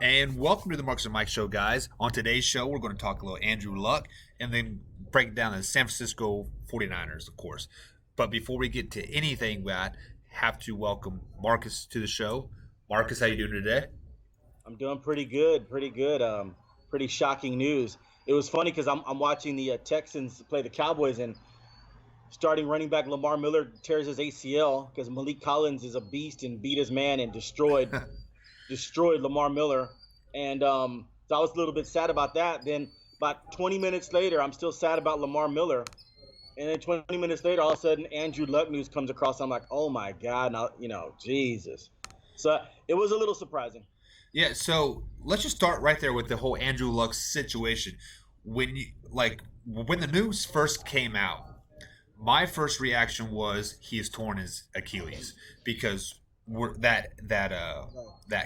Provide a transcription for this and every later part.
And welcome to the Marcus and Mike Show, guys. On today's show, we're going to talk a little Andrew Luck and then break down the San Francisco 49ers, of course. But before we get to anything, I have to welcome Marcus to the show. Marcus, how you doing today? I'm doing pretty good, pretty good. Pretty shocking news. It was funny because I'm watching the Texans play the Cowboys, and starting running back Lamar Miller tears his ACL because Malik Collins is a beast and beat his man and destroyed Lamar Miller. And so I was a little bit sad about that. Then about 20 minutes later, I'm still sad about Lamar Miller. And then 20 minutes later, all of a sudden, Andrew Luck news comes across. I'm like, oh my God, now, Jesus. So it was a little surprising. Yeah, so let's just start right there with the whole Andrew Luck situation. When the news first came out, my first reaction was he has torn his Achilles because we're, that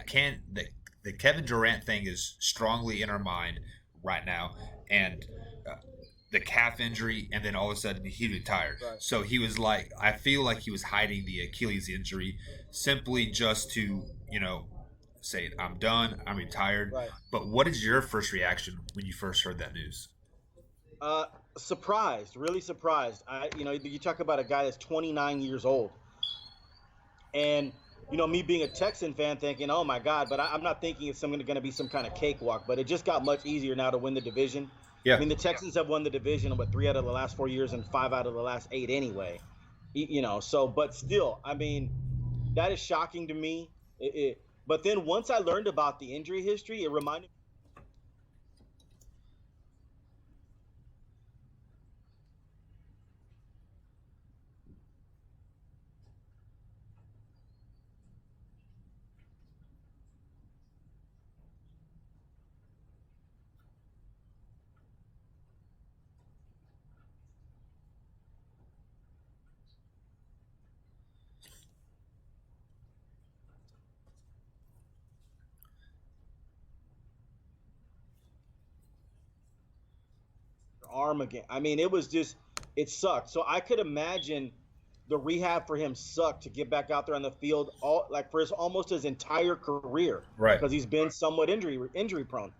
can the Kevin Durant thing is strongly in our mind right now, and the calf injury, and then all of a sudden he retired. Right. So he was like, I feel like he was hiding the Achilles injury simply just to say I'm done, I'm retired. Right. But what is your first reaction when you first heard that news? Uh, Surprised, really surprised. You talk about a guy that's 29 years old, and me being a Texan fan, thinking, "Oh my God!" But I'm not thinking it's going to be some kind of cakewalk. But it just got much easier now to win the division. I Yeah. mean, the Texans have won the division in 3 out of the last 4 years and 5 out of the last 8 anyway. So but still, I mean, that is shocking to me. But then once I learned about the injury history, it reminded arm again. I mean, it sucked. So I could imagine the rehab for him sucked to get back out there on the field all like for almost his entire career Right. because he's been somewhat injury prone.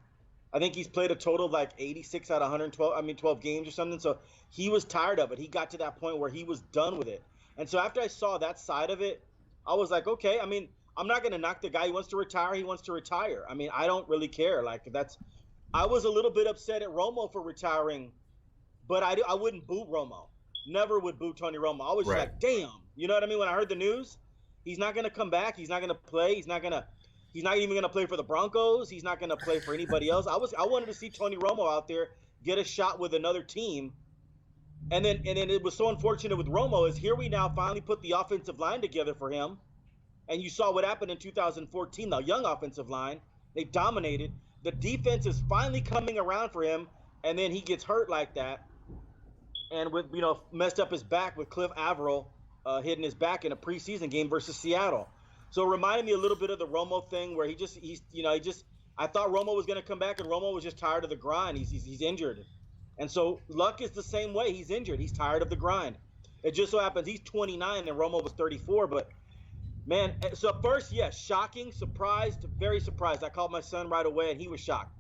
I think he's played a total of like 86 out of 112, 12 games or something. So he was tired of it. He got to that point where he was done with it. And so after I saw that side of it, I was like, okay, I mean, I'm not going to knock the guy. He wants to retire. He wants to retire. I mean, I don't really care. I was a little bit upset at Romo for retiring, but I wouldn't boo Romo. Never would boo Tony Romo. I was just Right. like, damn. You know what I mean? When I heard the news, he's not gonna come back. He's not gonna play. He's not even gonna play for the Broncos. He's not gonna play for anybody else. I wanted to see Tony Romo out there get a shot with another team. And then it was so unfortunate with Romo is here we now finally put the offensive line together for him. And you saw what happened in 2014, the young offensive line. They dominated. The defense is finally coming around for him, and then he gets hurt like that and with messed up his back with Cliff Averill hitting his back in a preseason game versus Seattle. So it reminded me a little bit of the Romo thing where I thought Romo was going to come back and Romo was just tired of the grind. He's injured, and so Luck is the same way. He's injured. He's tired of the grind. It just so happens he's 29 and Romo was 34. But man, so at first, yes, shocking, surprised, very surprised. I called my son right away and he was shocked.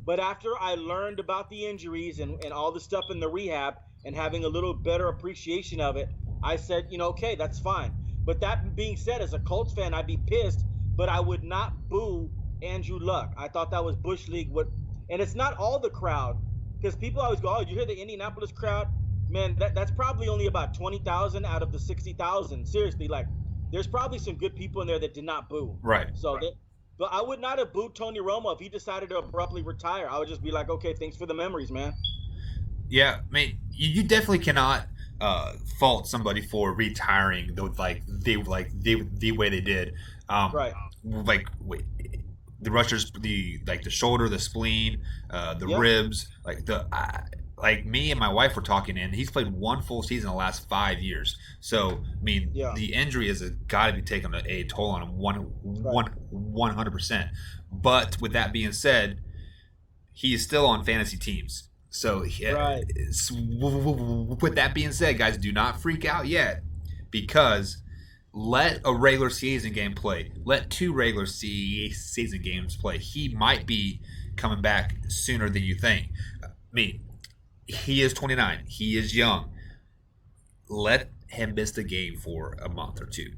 But after I learned about the injuries and all the stuff in the rehab and having a little better appreciation of it, I said, okay, that's fine. But that being said, as a Colts fan, I'd be pissed, but I would not boo Andrew Luck. I thought that was Bush League. And it's not all the crowd, because people always go, oh, you hear the Indianapolis crowd? Man, that's probably only about 20,000 out of the 60,000. Seriously, like, there's probably some good people in there that did not boo. Right. So but I would not have booed Tony Romo if he decided to abruptly retire. I would just be like, okay, thanks for the memories, man. Yeah, I mean, you definitely cannot fault somebody for retiring the way they did. Right. Like the rushers, the shoulder, the spleen, the Yep. ribs, like me and my wife were talking, and he's played one full season in the last 5 years. So I mean, Yeah. the injury has got to be taking a toll on him Right. 100%. But with that being said, he is still on fantasy teams. So Right. with that being said, guys, do not freak out yet because let a regular season game play. Let 2 regular season games play. He might be coming back sooner than you think. I mean, he is 29. He is young. Let him miss the game for a month or two.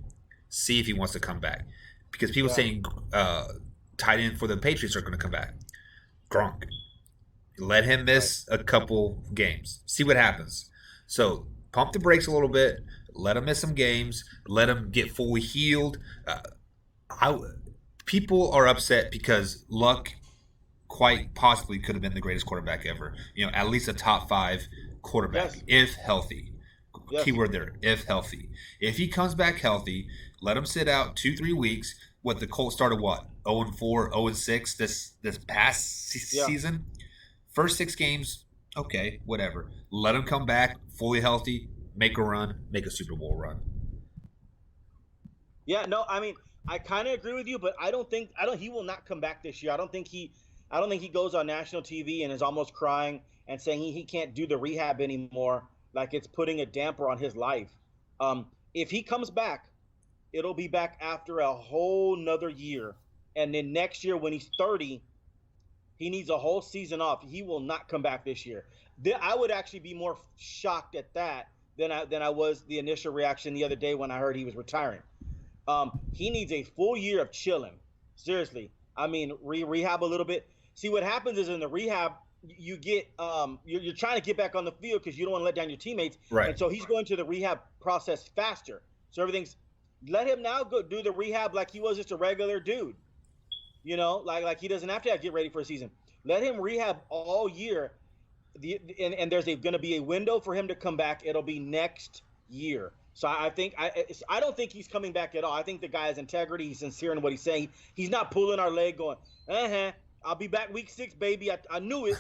See if he wants to come back. Because people saying tight end for the Patriots are going to come back. Gronk. Let him miss a couple games. See what happens. So pump the brakes a little bit. Let him miss some games. Let him get fully healed. People are upset because Luck quite possibly could have been the greatest quarterback ever. At least a top 5 quarterback if healthy. Keyword there, if healthy. If he comes back healthy, let him sit out 2-3 weeks. What the Colts started 0-4, 0-6 this past season. First 6 games, okay, whatever. Let him come back fully healthy, make a run, make a Super Bowl run. Yeah, no, I mean, I kind of agree with you, but he will not come back this year. I don't think he goes on national TV and is almost crying and saying he can't do the rehab anymore, like it's putting a damper on his life. If he comes back, it'll be back after a whole nother year. And then next year when he's 30, he needs a whole season off. He will not come back this year. I would actually be more shocked at that than I was the initial reaction the other day when I heard he was retiring. He needs a full year of chilling. Seriously. I mean, rehab a little bit. See, what happens is in the rehab, you get you're trying to get back on the field because you don't want to let down your teammates. Right. And so he's going to the rehab process faster. So let him now go do the rehab like he was just a regular dude. Like he doesn't have to get ready for a season. Let him rehab all year. And there's going to be a window for him to come back. It'll be next year. So I don't think he's coming back at all. I think the guy has integrity. He's sincere in what he's saying. He's not pulling our leg going, I'll be back week 6, baby. I knew it.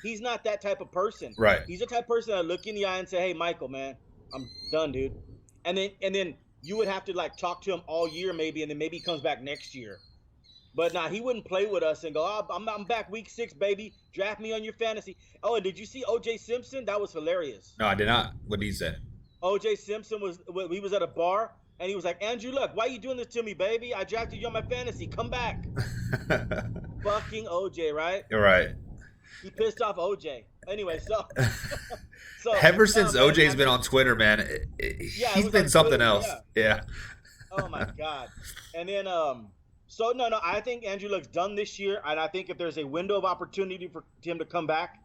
He's not that type of person. Right. He's the type of person that look in the eye and say, hey, Michael, man, I'm done, dude. And then you would have to like talk to him all year maybe, and then maybe he comes back next year. But he wouldn't play with us and go, I'm back week 6, baby. Draft me on your fantasy. Oh, and did you see O.J. Simpson? That was hilarious. No, I did not. What did he say? O.J. Simpson we was at a bar, and he was like, Andrew Luck, why you doing this to me, baby? I drafted you on my fantasy. Come back. Fucking O.J., right? You're right. He pissed off O.J. Anyway, so ever since O.J.'s been on Twitter, man, he's been something Twitter, else. Yeah. Oh, my God. And then so, no, I think Andrew Luck's done this year, and I think if there's a window of opportunity for him to come back,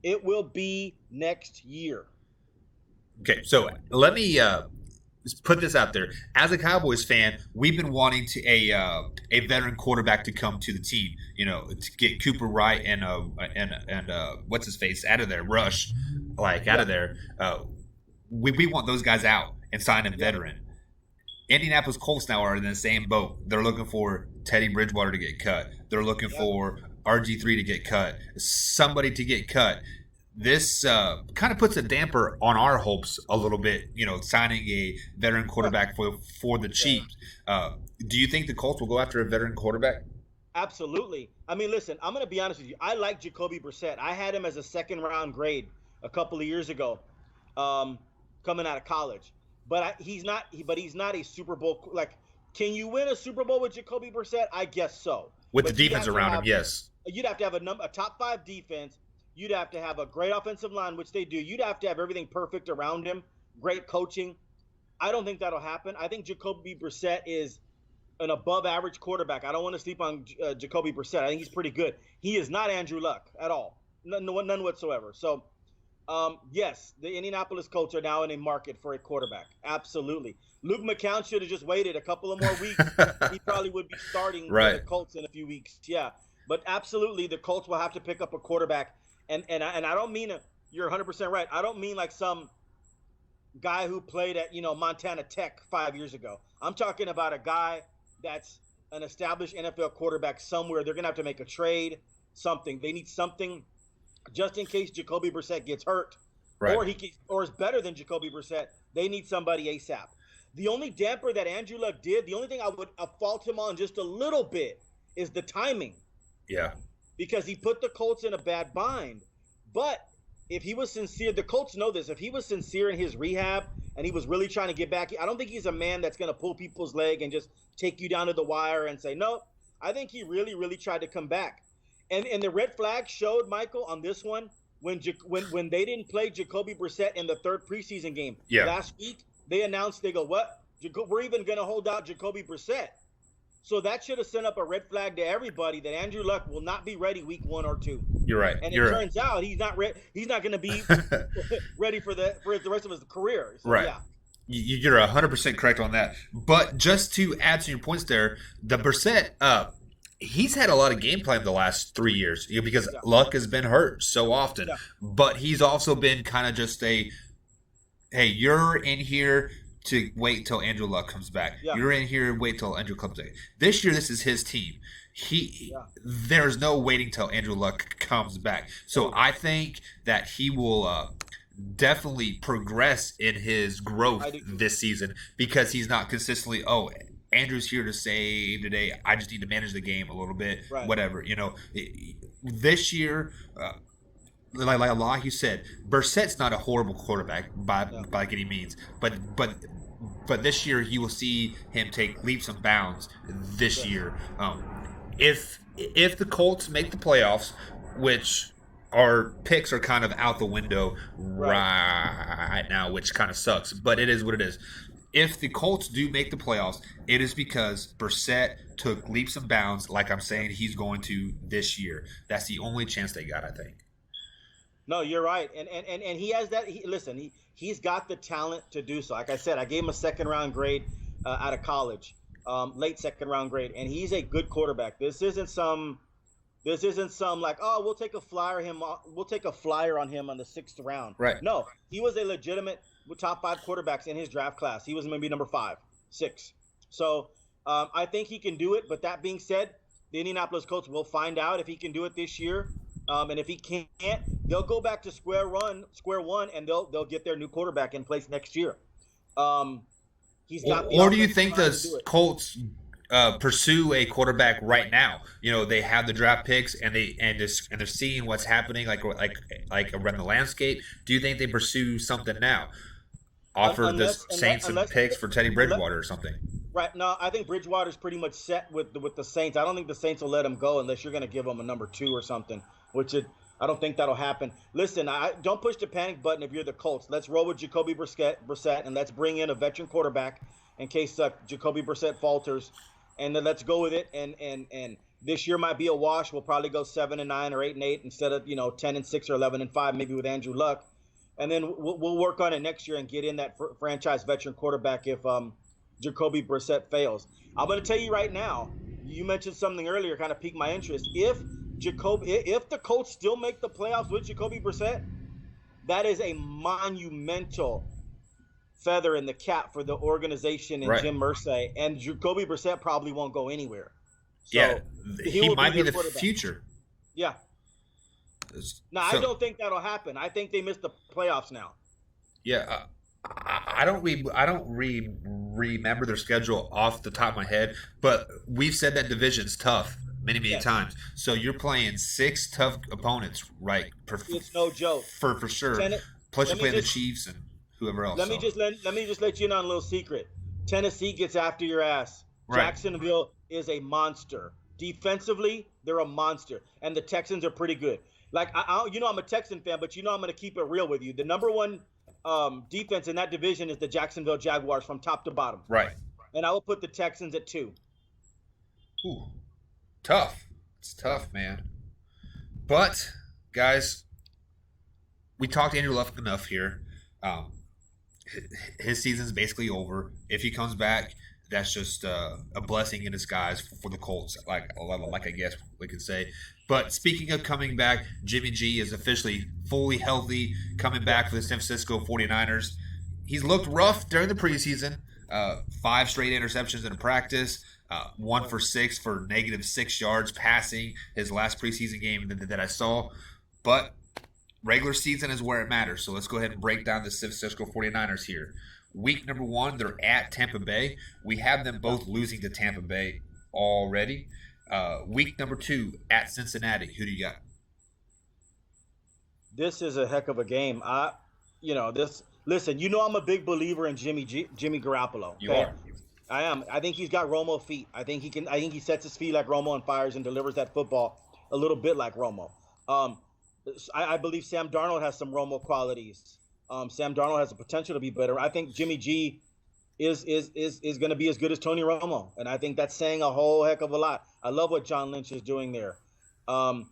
it will be next year. Okay, so let me just put this out there. As a Cowboys fan, we've been wanting a veteran quarterback to come to the team. To get Cooper Wright and what's his face out of there, Rush, out of there. We want those guys out and sign a veteran. Indianapolis Colts now are in the same boat. They're looking for Teddy Bridgewater to get cut. They're looking for RG3 to get cut. Somebody to get cut. This kind of puts a damper on our hopes a little bit, signing a veteran quarterback for the Chiefs. Do you think the Colts will go after a veteran quarterback? Absolutely. I mean, listen, I'm going to be honest with you. I like Jacoby Brissett. I had him as a second-round grade a couple of years ago coming out of college. But he's not a Super Bowl – like, can you win a Super Bowl with Jacoby Brissett? I guess so. With the defense around him, yes. You'd have to have a top 5 defense. You'd have to have a great offensive line, which they do. You'd have to have everything perfect around him, great coaching. I don't think that'll happen. I think Jacoby Brissett is an above-average quarterback. I don't want to sleep on Jacoby Brissett. I think he's pretty good. He is not Andrew Luck at all, none whatsoever. So, yes, the Indianapolis Colts are now in a market for a quarterback. Absolutely. Luke McCown should have just waited a couple of more weeks. He probably would be starting for the Colts in a few weeks. Yeah, but absolutely, the Colts will have to pick up a quarterback. And I don't mean you're 100% right. I don't mean like some guy who played at Montana Tech 5 years ago. I'm talking about a guy that's an established NFL quarterback somewhere. They're gonna have to make a trade, something. They need something just in case Jacoby Brissett gets hurt, or is better than Jacoby Brissett. They need somebody ASAP. The only damper that Andrew Luck did, the only thing I would fault him on just a little bit is the timing. Yeah. Because he put the Colts in a bad bind. But if he was sincere, the Colts know this. If he was sincere in his rehab and he was really trying to get back, I don't think he's a man that's going to pull people's leg and just take you down to the wire and say, no. I think he really, really tried to come back. And the red flag showed, Michael, on this one when they didn't play Jacoby Brissett in the third preseason game last week. They announced, they go, what? We're even going to hold out Jacoby Brissett. So that should have sent up a red flag to everybody that Andrew Luck will not be ready week 1 or 2. You're right. And it turns out he's not ready. He's not going to be ready for the rest of his career. So, right. Yeah. You're 100% correct on that. But just to add to your points there, the Brissett, he's had a lot of game plan the last 3 years because Luck has been hurt so often. Yeah. But he's also been kind of just hey, you're in here to wait till Andrew Luck comes back. Yeah. You're in here and wait till Andrew comes back. This year, this is his team. There's no waiting till Andrew Luck comes back. So I think that he will definitely progress in his growth this season because he's not consistently, Andrew's here to save today. I just need to manage the game a little bit, whatever. This year, like you said, Brissett's not a horrible quarterback by any means, but this year you will see him take leaps and bounds this year. If the Colts make the playoffs, which our picks are kind of out the window right now, which kind of sucks, but it is what it is. If the Colts do make the playoffs, it is because Brissett took leaps and bounds, like I'm saying he's going to this year. That's the only chance they got, I think. No, you're right, and he has that. He's got the talent to do so. Like I said, I gave him a second-round grade out of college, late second-round grade, and he's a good quarterback. This isn't some like, we'll take a flyer on him on the 6th round. Right. No, he was a legitimate top 5 quarterbacks in his draft class. He was maybe number 5, 6. So I think he can do it. But that being said, the Indianapolis Colts will find out if he can do it this year. And if he can't, they'll go back to square one, and they'll get their new quarterback in place next year. He's got. Or do you think the Colts pursue a quarterback right now? They have the draft picks, and they're seeing what's happening, like around the landscape. Do you think they pursue something now? Offer the Saints some picks for Teddy Bridgewater or something. Right. No, I think Bridgewater's pretty much set with the Saints. I don't think the Saints will let him go unless you're going to give him a number 2 or something, I don't think that'll happen. Listen, don't push the panic button if you're the Colts. Let's roll with Jacoby Brissett, and let's bring in a veteran quarterback in case Jacoby Brissett falters, and then let's go with it. And this year might be a wash. We'll probably go 7-9 or 8-8 instead of 10-6 or 11-5, maybe with Andrew Luck. And then we'll work on it next year and get in that franchise veteran quarterback if Jacoby Brissett fails. I'm going to tell you right now, you mentioned something earlier, kind of piqued my interest. If the Colts still make the playoffs with Jacoby Brissett, that is a monumental feather in the cap for the organization and Jim Irsay. And Jacoby Brissett probably won't go anywhere. So he might be the future. Yeah. I don't think that'll happen. I think they missed the playoffs now. Yeah, I don't remember their schedule off the top of my head, but we've said that division's tough many times. So you're playing 6 tough opponents, right? It's no joke for sure. Plus you're playing the Chiefs and whoever else. Let me just let you in on a little secret. Tennessee gets after your ass. Right. Jacksonville is a monster. Defensively, they're a monster, and the Texans are pretty good. Like I'm a Texan fan, but I'm going to keep it real with you. The number 1 defense in that division is the Jacksonville Jaguars from top to bottom. Right. And I will put the Texans at 2. Ooh, tough. It's tough, man. But guys, we talked Andrew Luck enough here. His season's basically over. If he comes back, that's just a blessing in disguise for the Colts, like I guess we could say. But speaking of coming back, Jimmy G is officially fully healthy, coming back for the San Francisco 49ers. He's looked rough during the preseason. 5 straight interceptions in a practice, 1 for 6 for -6 yards passing his last preseason game that I saw. But regular season is where it matters. So let's go ahead and break down the San Francisco 49ers here. Week number 1, they're at Tampa Bay. We have them both losing to Tampa Bay already. Week number 2, at Cincinnati. Who do you got? This is a heck of a game. This. Listen, I'm a big believer in Jimmy Garoppolo. You Okay, are. I am. I think he's got Romo feet. I think he can. I think he sets his feet like Romo and fires and delivers that football a little bit like Romo. Um, I believe Sam Darnold has some Romo qualities. Sam Darnold has the potential to be better. I think Jimmy G is going to be as good as Tony Romo, and I think that's saying a whole heck of a lot. I love what John Lynch is doing there. Um,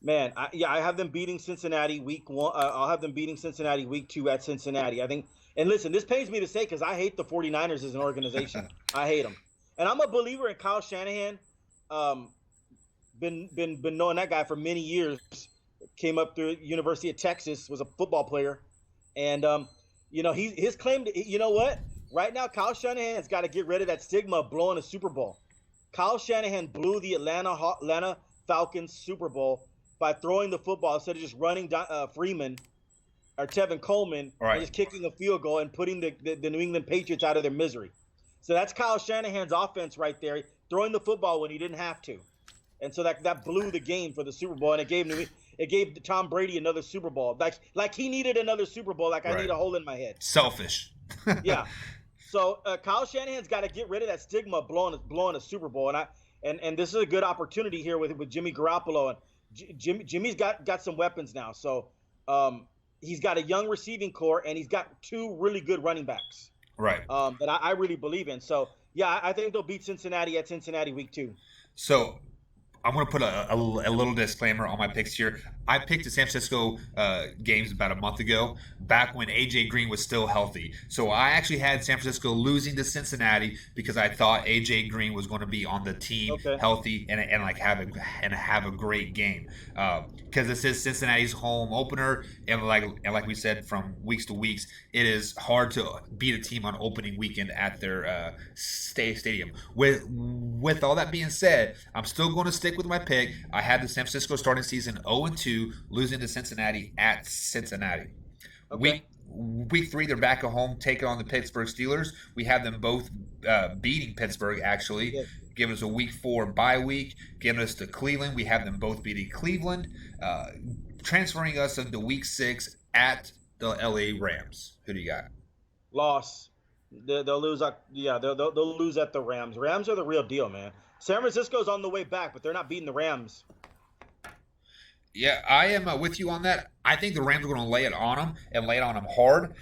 Man, I have them beating Cincinnati week one. I'll have them beating Cincinnati week two at Cincinnati. I think, and listen, this pains me to say because I hate the 49ers as an organization. I hate them. And I'm a believer in Kyle Shanahan. Um, been knowing that guy for many years. Came up through University of Texas, was a football player. And, his claim to, you know what? Right now, Kyle Shanahan's got to get rid of that stigma of blowing a Super Bowl. Kyle Shanahan blew the Atlanta Falcons Super Bowl by throwing the football instead of just running Freeman or Tevin Coleman Right. and just kicking a field goal and putting the New England Patriots out of their misery. So that's Kyle Shanahan's offense right there, throwing the football when he didn't have to. And so that blew the game for the Super Bowl, and it gave Tom Brady another Super Bowl. Like he needed another Super Bowl, like I Right. need a hole in my head. Selfish. Yeah. So Kyle Shanahan's got to get rid of that stigma of blowing a Super Bowl, and this is a good opportunity here with Jimmy Garoppolo, and Jimmy's got some weapons now. So he's got a young receiving core, and he's got two really good running backs. Right. That I really believe in. So yeah, I think they'll beat Cincinnati at Cincinnati week 2. So I'm going to put a little disclaimer on my picks here. I picked the San Francisco games about a month ago, back when A.J. Green was still healthy. So I actually had San Francisco losing to Cincinnati because I thought A.J. Green was going to be on the team, Okay. healthy, and have a great game. Because this is Cincinnati's home opener, and like we said, from weeks to weeks, it is hard to beat a team on opening weekend at their stadium. With all that being said, I'm still going to stick with my pick. I had the San Francisco starting season 0-2, losing to Cincinnati at Cincinnati. Okay. Week 3, they're back at home taking on the Pittsburgh Steelers. We have them both beating Pittsburgh, actually. Yes. Giving us a week 4 bye week. Giving us to Cleveland. We have them both beating Cleveland. Transferring us into week 6 at the LA Rams. Who do you got? Loss. They'll lose. They'll lose at the Rams. Rams are the real deal, man. San Francisco's on the way back, but they're not beating the Rams. Yeah, I am with you on that. I think the Rams are going to lay it on them and lay it on them hard.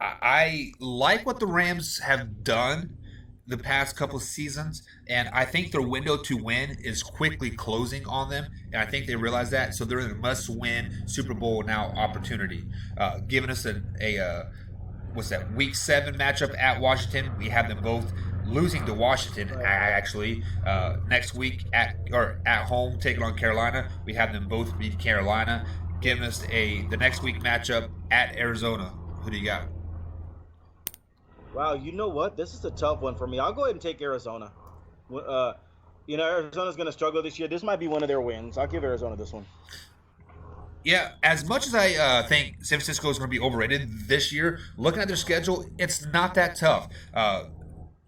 I like what the Rams have done the past couple of seasons, and I think their window to win is quickly closing on them, and I think they realize that. So they're in a must-win Super Bowl now opportunity, giving us week 7 matchup at Washington. We have them both losing to Washington actually next week at home taking on Carolina. We have them both beat Carolina, giving us the next week matchup at Arizona. Who do you got? Wow, you know what? This is a tough one for me. I'll go ahead and take Arizona. Arizona's going to struggle this year. This might be one of their wins. I'll give Arizona this one. Yeah, as much as I think San Francisco is going to be overrated this year, looking at their schedule, it's not that tough.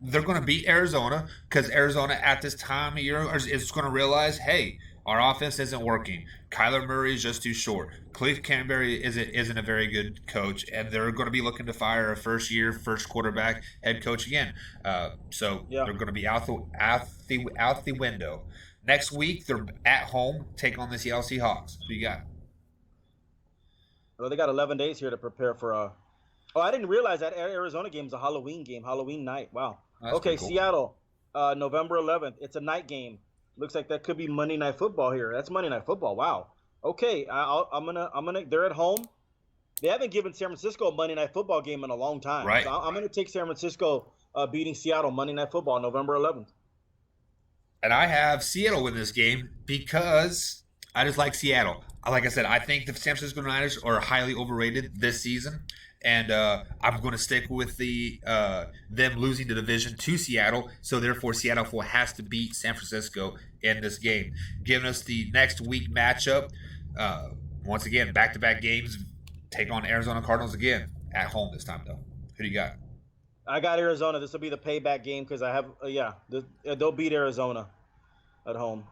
They're going to beat Arizona because Arizona at this time of year is going to realize, hey, our offense isn't working. Kyler Murray is just too short. Cliff Canberry isn't a very good coach, and they're going to be looking to fire a first quarterback head coach again. So Yeah. they're going to be out the window. Next week, they're at home, take on the Seattle Seahawks. Who you got? Well, they got 11 days here to prepare for Oh, I didn't realize that Arizona game's a Halloween game, Halloween night. Wow. That's Okay, pretty cool. Seattle, November 11th. It's a night game. Looks like that could be Monday Night Football here. That's Monday Night Football. Wow. Okay, I'm gonna. They're at home. They haven't given San Francisco a Monday Night Football game in a long time. Right. So I'm gonna take San Francisco beating Seattle Monday Night Football November 11th. And I have Seattle win this game because I just like Seattle. Like I said, I think the San Francisco Niners are highly overrated this season, and I'm going to stick with them losing the division to Seattle. So therefore, Seattle has to beat San Francisco in this game, giving us the next week matchup. Once again, back-to-back games. Take on Arizona Cardinals again at home this time, though. Who do you got? I got Arizona. This will be the payback game because I have they'll beat Arizona at home.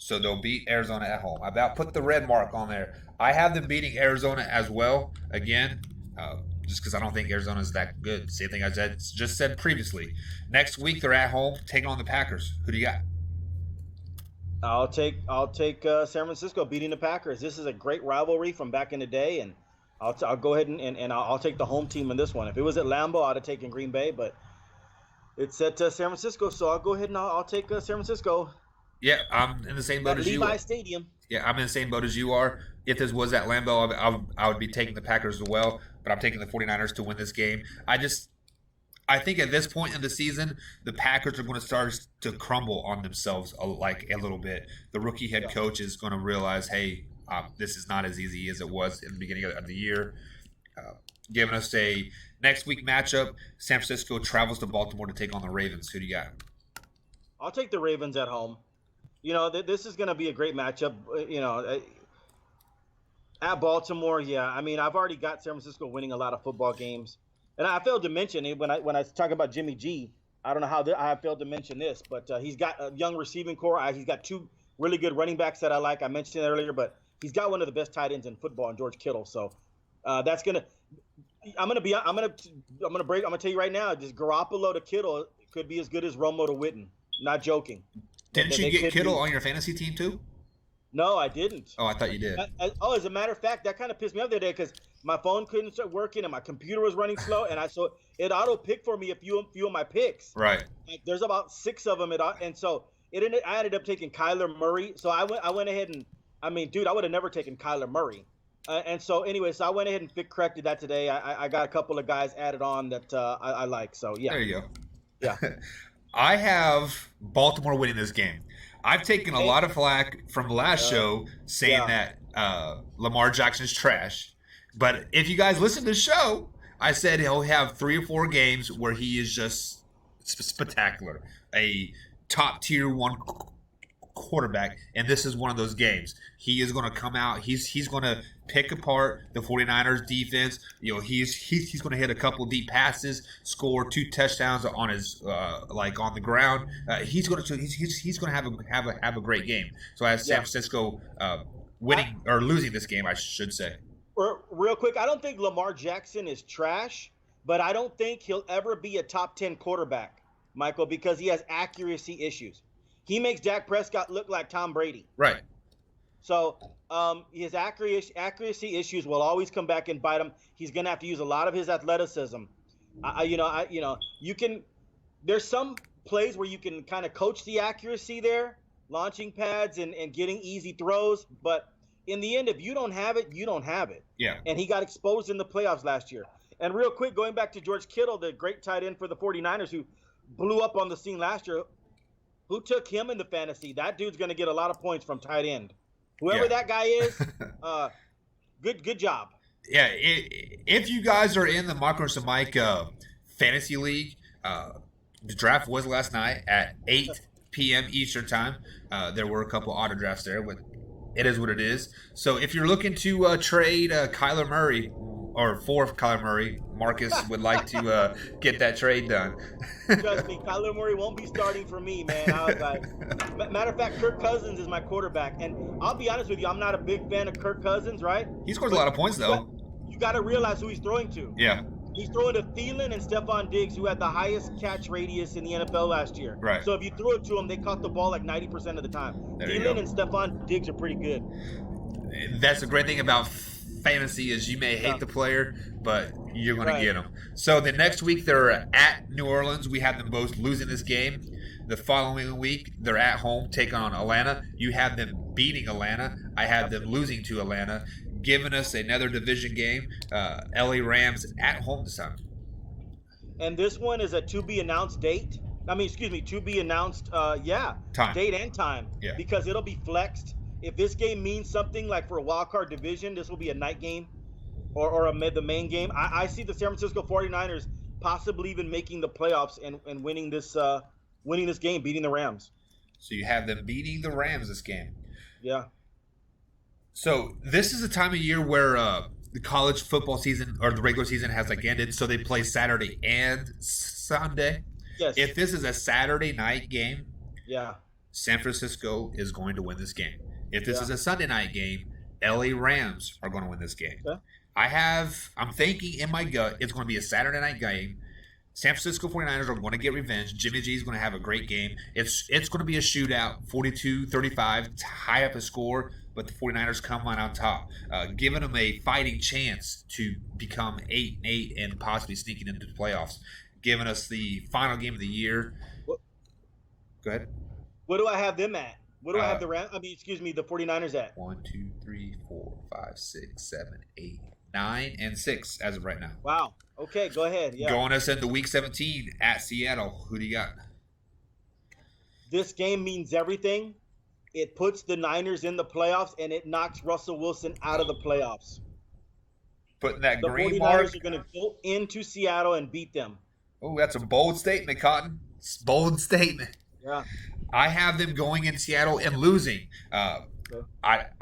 So they'll beat Arizona at home. I about put the red mark on there. I have them beating Arizona as well. Again, just because I don't think Arizona is that good. Same thing I just said previously. Next week they're at home taking on the Packers. Who do you got? I'll take San Francisco beating the Packers. This is a great rivalry from back in the day, and I'll go ahead and I'll take the home team in this one. If it was at Lambeau, I'd have taken Green Bay, but it's at San Francisco, so I'll go ahead and I'll take San Francisco. Yeah, I'm in the same boat At as you. Levi Stadium. Yeah, I'm in the same boat as you are. If this was at Lambeau, I would be taking the Packers as well, but I'm taking the 49ers to win this game. I think at this point in the season, the Packers are going to start to crumble on themselves a little bit. The rookie head coach is going to realize, hey, this is not as easy as it was in the beginning of the year. Giving us a next week matchup, San Francisco travels to Baltimore to take on the Ravens. Who do you got? I'll take the Ravens at home. This is going to be a great matchup. At Baltimore, yeah. I mean, I've already got San Francisco winning a lot of football games. And I failed to mention it when I talk about Jimmy G. I don't know how I failed to mention this, but he's got a young receiving core. He's got two really good running backs that I like. I mentioned it earlier, but he's got one of the best tight ends in football, in George Kittle. So that's gonna. I'm gonna tell you right now, just Garoppolo to Kittle could be as good as Romo to Witten. Not joking. Didn't you get Kittle on your fantasy team too? No, I didn't. Oh, I thought you did. As a matter of fact, that kind of pissed me off the other day because my phone couldn't start working and my computer was running slow, and so it auto picked for me a few of my picks. Right. Like, there's about 6 of them, and so I ended up taking Kyler Murray. So I went ahead and I would have never taken Kyler Murray. And so anyway, so I went ahead and corrected that today. I got a couple of guys added on that I like. So yeah. There you go. Yeah. I have Baltimore winning this game. I've taken a lot of flack from last show saying that Lamar Jackson's trash. But if you guys listen to the show, I said he'll have 3 or 4 games where he is just spectacular. A top tier 1 quarterback, and this is one of those games. He is going to come out. He's going to pick apart the 49ers defense. He's going to hit a couple deep passes, score 2 touchdowns on his on the ground. He's going to have a great game. So I have San Francisco winning or losing this game, I should say. Real quick, I don't think Lamar Jackson is trash, but I don't think he'll ever be a top 10 quarterback, Michael, because he has accuracy issues. He makes Dak Prescott look like Tom Brady. Right. So his accuracy issues will always come back and bite him. He's going to have to use a lot of his athleticism. You can. There's some plays where you can kind of coach the accuracy there, launching pads and getting easy throws. But in the end, if you don't have it, you don't have it. Yeah. And he got exposed in the playoffs last year. And real quick, going back to George Kittle, the great tight end for the 49ers who blew up on the scene last year. Who took him in the fantasy? That dude's going to get a lot of points from tight end. Whoever that guy is, good job. Yeah, if you guys are in the Marcos and Mike fantasy league, the draft was last night at 8 p.m. Eastern time. There were a couple auto drafts there, but it is what it is. So if you're looking to trade Kyler Murray or for Kyler Murray, Marcus would like to get that trade done. Trust me, Kyler Murray won't be starting for me, man. I was like, matter of fact, Kirk Cousins is my quarterback, and I'll be honest with you, I'm not a big fan of Kirk Cousins, right? He scores a lot of points, though. You got to realize who he's throwing to. Yeah. He's throwing to Thielen and Stephon Diggs, who had the highest catch radius in the NFL last year. Right. So if you throw it to them, they caught the ball like 90% of the time. Thielen and Stephon Diggs are pretty good. That's the great thing about fantasy is you may hate the player, but you're going to get them. So the next week they're at New Orleans. We have them both losing this game. The following week they're at home taking on Atlanta. You have them beating Atlanta. I have them losing to Atlanta, giving us another division game. LA Rams at home this time. And this one is a to-be-announced date. To-be-announced, time. Date and time. Yeah. Because it'll be flexed. If this game means something like for a wild card division, this will be a night game or the main game. I see the San Francisco 49ers possibly even making the playoffs and winning this game, beating the Rams. So you have them beating the Rams this game. Yeah. So this is a time of year where the college football season or the regular season has ended, so they play Saturday and Sunday. Yes. If this is a Saturday night game, yeah, San Francisco is going to win this game. If this Yeah. is a Sunday night game, LA Rams are going to win this game. Okay. I'm thinking in my gut it's going to be a Saturday night game. San Francisco 49ers are going to get revenge. Jimmy G is going to have a great game. It's going to be a shootout, 42-35, tie up a score, but the 49ers come on top, giving them a fighting chance to become 8-8 and possibly sneaking into the playoffs, giving us the final game of the year. What- Go ahead. What do I have them at? What do I have the 49ers at? 1, 2, 3, 4, 5, 6, 7, 8, 9, and 6 as of right now. Wow. Okay, go ahead. Yeah. Going us into Week 17 at Seattle. Who do you got? This game means everything. It puts the Niners in the playoffs, and it knocks Russell Wilson out of the playoffs. Putting that The green 49ers mark. are going to go into Seattle and beat them. Oh, that's a bold statement, Cotton. Bold statement. Yeah. I have them going in Seattle and losing. I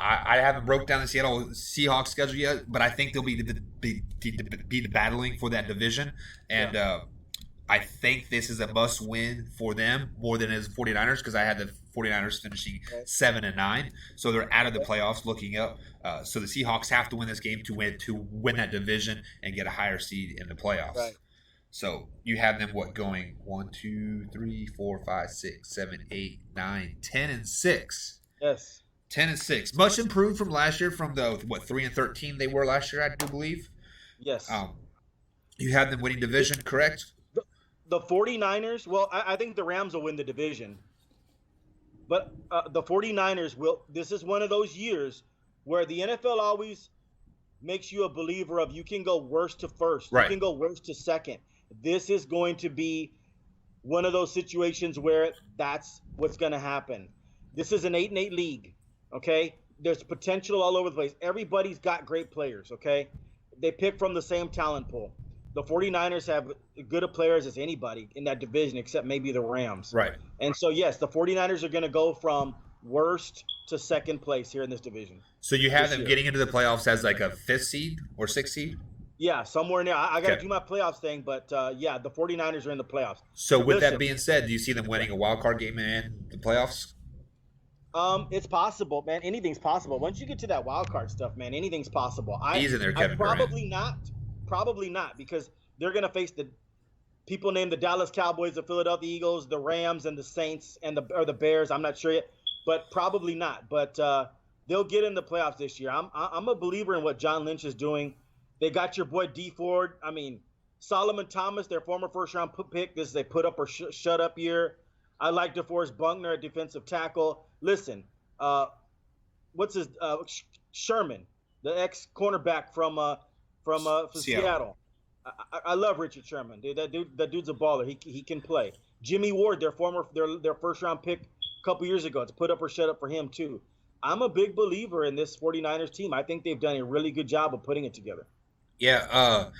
haven't broke down the Seattle Seahawks schedule yet, but I think they'll be the battling for that division, and I think this is a must win for them more than it is 49ers, because I had the 49ers finishing 7-9, so they're out of the playoffs looking up. So the Seahawks have to win this game to win that division and get a higher seed in the playoffs. Right. So you have them going 1, 2, 3, 4, 5, 6, 7, 8, 9, 10, and 6. Yes. 10 and 6, much improved from last year. From the 3-13 they were last year, I do believe. Yes. You have them winning division, correct? The 49ers, well, I think the Rams will win the division. But the 49ers will. This is one of those years where the NFL always makes you a believer of you can go worst to first. Right. You can go worst to second. This is going to be one of those situations where that's what's going to happen. This is an 8-8 league, okay? There's potential all over the place. Everybody's got great players, okay? They pick from the same talent pool. The 49ers have good players as anybody in that division except maybe the Rams. Right. And so, yes, the 49ers are going to go from worst to second place here in this division. So you have This them year. getting into the playoffs as like a 5th seed or 6th seed? Yeah, somewhere in there. I got to Okay. do my playoffs thing, but yeah, the 49ers are in the playoffs. So with Listen. that being said, do you see them winning a wild card game and the playoffs? It's possible, man. Anything's possible. Once you get to that wild card stuff, man, anything's possible. He's in there, Kevin Durant. Probably not, because they're gonna face the people named the Dallas Cowboys, the Philadelphia Eagles, the Rams, and the Saints, and the Bears. I'm not sure yet, but probably not. But they'll get in the playoffs this year. I'm a believer in what John Lynch is doing. They got your boy D Ford. I mean, Solomon Thomas, their former first-round pick. This is a put up or shut up year. I like DeForest Buckner at defensive tackle. Listen, what's his Sherman, the ex-cornerback from Seattle. I love Richard Sherman. Dude, that dude's a baller. He can play. Jimmy Ward, their first-round pick a couple years ago. It's put up or shut up for him too. I'm a big believer in this 49ers team. I think they've done a really good job of putting it together. Yeah.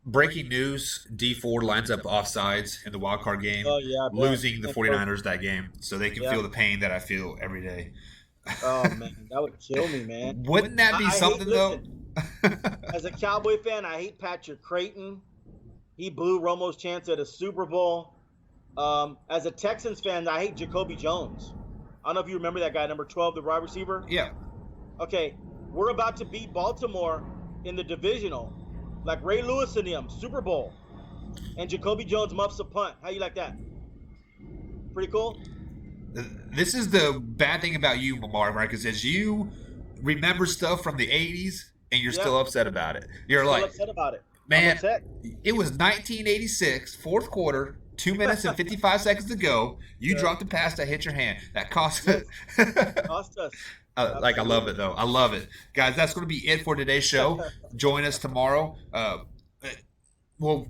Breaking news: D Ford lines up offsides in the wild card game, Oh yeah, I bet. losing the 49ers that game, so they can Yeah. feel the pain that I feel every day. Oh man, that would kill me, man. Wouldn't that be I hate- something though? As a Cowboy fan, I hate Patrick Creighton. He blew Romo's chance at a Super Bowl. As a Texans fan, I hate Jacoby Jones. I don't know if you remember that guy, number 12, the wide receiver. Yeah. Okay, we're about to beat Baltimore in the divisional, like Ray Lewis and them, Super Bowl. And Jacoby Jones muffs a punt. How you like that? Pretty cool? This is the bad thing about you, Mark, is you remember stuff from the 80s and you're still upset about it. You're Still like, upset about it. man, I'm upset. it was 1986, fourth quarter, 2 minutes and 55 seconds to go. You Yeah. dropped a pass that hit your hand. That cost Cost us. I love it, though. I love it. Guys, that's going to be it for today's show. Join us tomorrow. We'll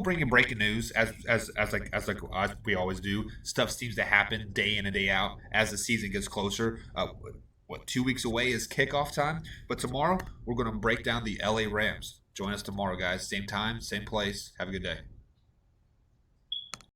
bring you breaking news as we always do. Stuff seems to happen day in and day out as the season gets closer. 2 weeks away is kickoff time. But tomorrow, we're going to break down the LA Rams. Join us tomorrow, guys. Same time, same place. Have a good day.